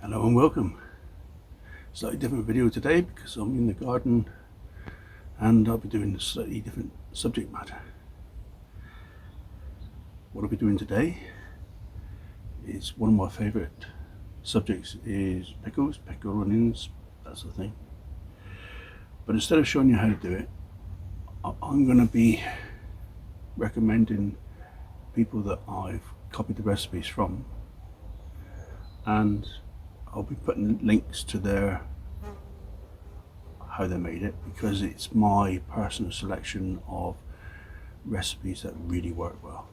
Hello and welcome. Slightly different video today because I'm in the garden and I'll be doing a slightly different subject matter. What I'll be doing today is one of my favourite subjects is pickles, pickle onions, that sort of thing. But instead of showing you how to do it, I'm going to be recommending people that I've copied the recipes from, and I'll be putting links to how they made it, because it's my personal selection of recipes that really work well.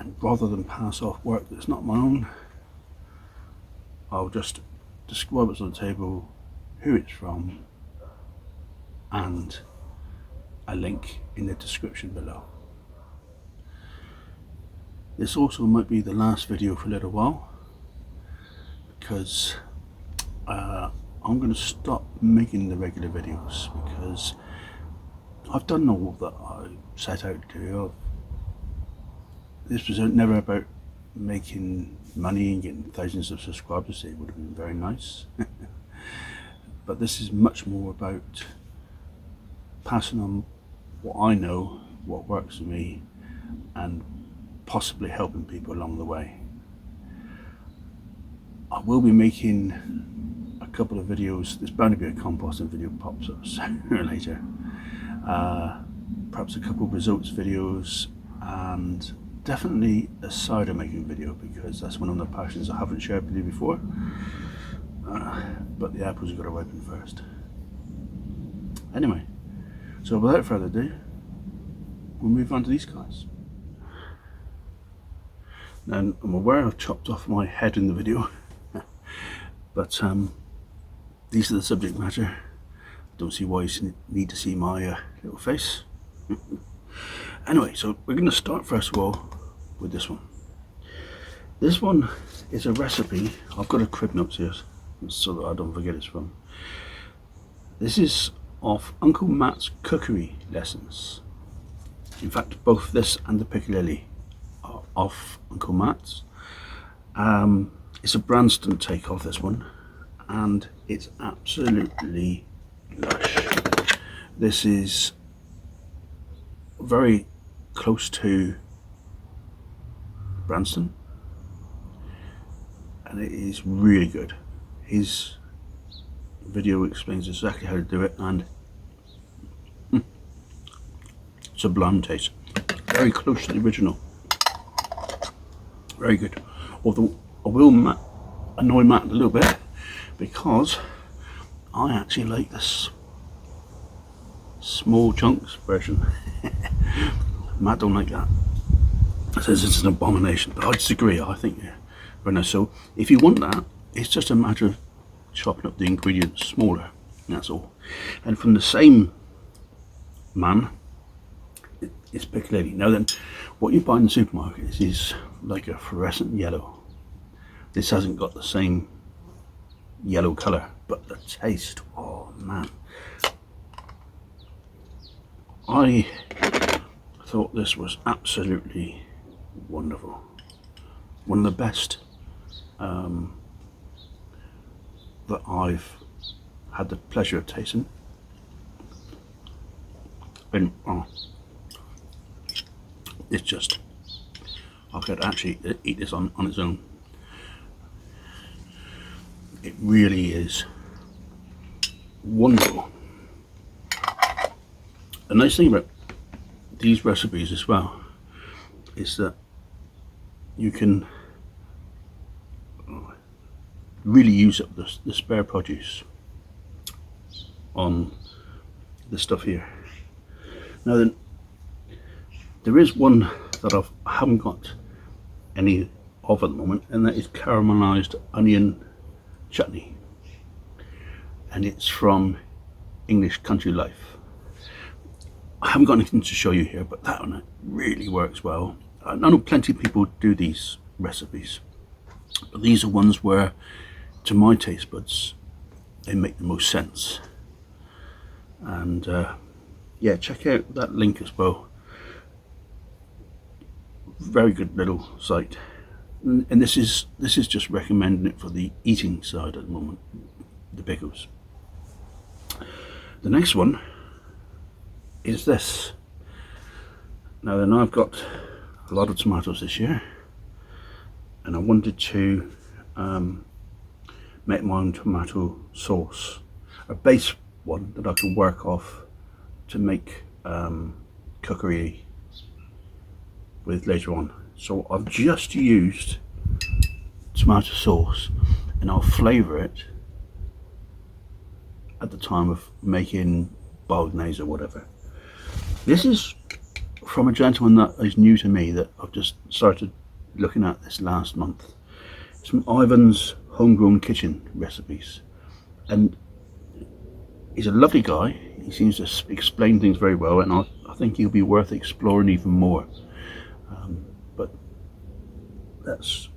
And rather than pass off work that's not my own, I'll just describe what's on the table, who it's from, and a link in the description below. This also might be the last video for a little while, because I'm going to stop making the regular videos, because I've done all that I set out to do. This was never about making money and getting thousands of subscribers. It would have been very nice. But this is much more about passing on what I know, what works for me, and possibly helping people along the way. I will be making a couple of videos. There's bound to be a composting video pops up sooner or later. Perhaps a couple of results videos, and definitely a cider making video, because that's one of the passions I haven't shared with you before. But the apples have got to ripen first. Anyway, so without further ado, we'll move on to these guys. Now, I'm aware I've chopped off my head in the video, but these are the subject matter. I don't see why you need to see my little face. Anyway, so we're going to start first of all with this one. This one is a recipe. I've got a crib notes here so that I don't forget it's from. This is of Uncle Matt's cookery lessons. In fact, both this and the Picalillii are of Uncle Matt's. It's a Branston take of this one, and it's absolutely lush. This is very close to Branston, and it is really good. His video explains exactly how to do it, and sublime taste. Very close to the original. Very good. Although I will annoy Matt a little bit, because I actually like this small chunks version. Matt don't like that. Says it's an abomination, but I disagree. I think very nice. So if you want that, it's just a matter of chopping up the ingredients smaller, that's all. And from the same man, it's Pickled. Now then, what you buy in the supermarket is like a fluorescent yellow. This hasn't got the same yellow colour, but the taste, oh man. I thought this was absolutely wonderful. One of the best that I've had the pleasure of tasting. And it's just, I could actually eat this on its own. It really is wonderful. The nice thing about these recipes as well is that you can really use up the spare produce on the stuff here. Now then, there is one that I haven't got any of at the moment, and that is caramelized onion chutney, and it's from English Country Life. I haven't got anything to show you here, but that one really works well. I know plenty of people do these recipes, but these are ones where, to my taste buds, they make the most sense. And yeah, check out that link as well. Very good little site. And this is just recommending it for the eating side at the moment, the pickles. The next one is this. Now then, I've got a lot of tomatoes this year, and I wanted to make my own tomato sauce, a base one that I can work off to make cookery with later on. So I've just used tomato sauce, and I'll flavour it at the time of making bolognese or whatever. This is from a gentleman that is new to me, that I've just started looking at this last month. It's from Ivan's Homegrown Kitchen Recipes, and he's a lovely guy. He seems to explain things very well, and I think he'll be worth exploring even more. But that's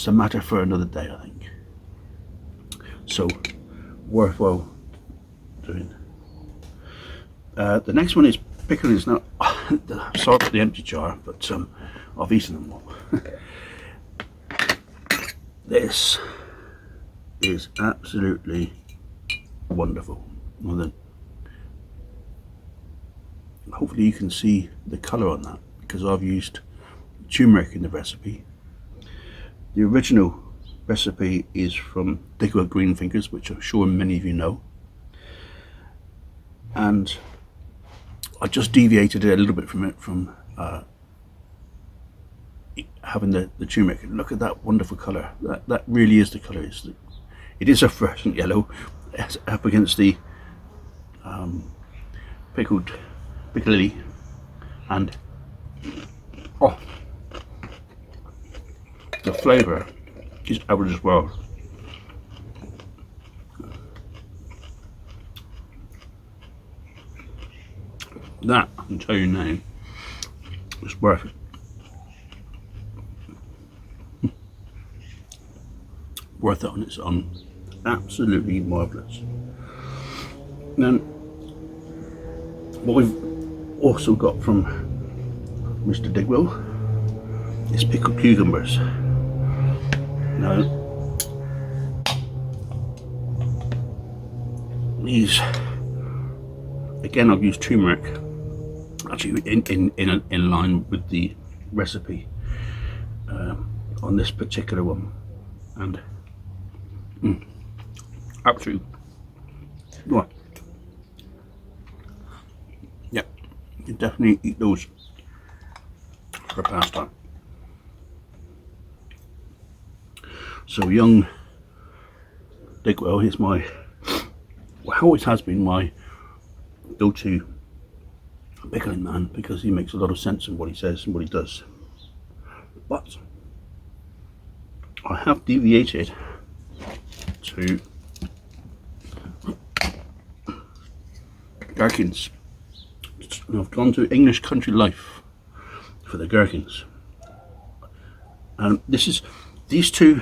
a matter for another day, I think. So worthwhile doing. The next one is Pickled. Now, sorry for the empty jar, but I've eaten them all. This is absolutely wonderful. Well, then, hopefully you can see the colour on that, because I've used turmeric in the recipe. The original recipe is from Digwell Greenfingers, which I'm sure many of you know, and I just deviated it a little bit from having the turmeric. Look at that wonderful colour. That really is the colour. It is a fluorescent yellow. It's up against the pickled Picalillii, and oh, the flavour is out of this world. That, I can tell you now, is worth it. Worth it on its own. Absolutely marvellous. Then, what we've also got from Mr. Digwell is pickled cucumbers. Now, these, again, I've used turmeric, actually in line with the recipe on this particular one, and absolutely, what? Yep, you can definitely eat those for pasta. So young Digwell is my, well, always has been my go-to pickling man, because he makes a lot of sense in what he says and what he does. But I have deviated to Gherkins, and I've gone to English Country Life for the Gherkins, and these two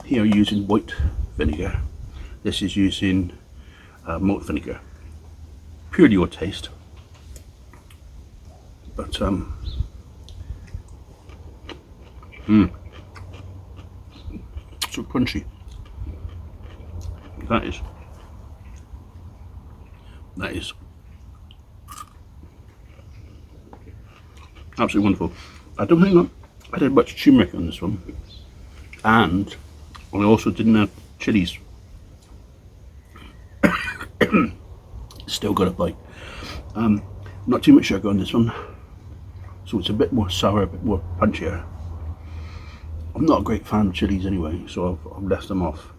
here are using white vinegar. This is using malt vinegar, purely your taste, but so crunchy. That is absolutely wonderful. I don't think I did much turmeric on this one, and I also didn't have chilies. Still got a bite. Not too much sugar on this one, so it's a bit more sour, a bit more punchier. I'm not a great fan of chilies anyway, so I've left them off.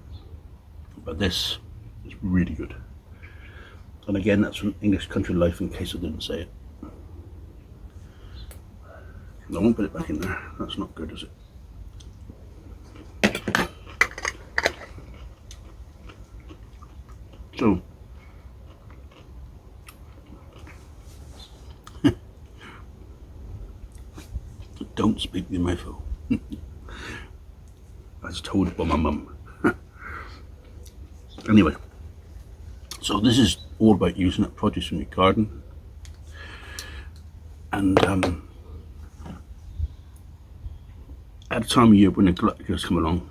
But this is really good. And again, that's from English Country Life, in case I didn't say it. I won't put it back in there. That's not good, is it? So, don't speak with my phone. As told by my mum. Anyway, so this is all about using up produce from your garden, and at the time of year when the glut does come along,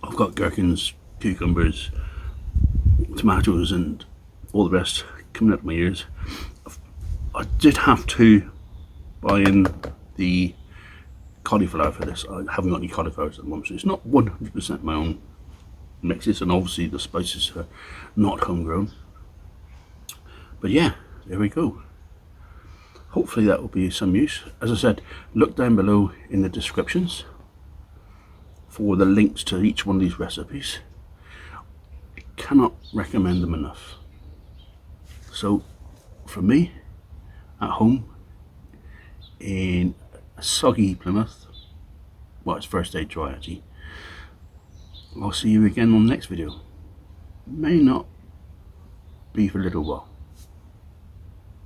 I've got gherkins, cucumbers, tomatoes and all the rest coming up my ears. I did have to buy in the cauliflower for this. I haven't got any cauliflowers at the moment, so it's not 100% my own mixes, and obviously the spices are not homegrown. But yeah, there we go. Hopefully that will be some use. As I said, look down below in the descriptions for the links to each one of these recipes. I cannot recommend them enough. So for me, at home in a soggy Plymouth, well, it's first day dry actually, I'll see you again on the next video. May not be for a little while.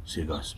See you guys.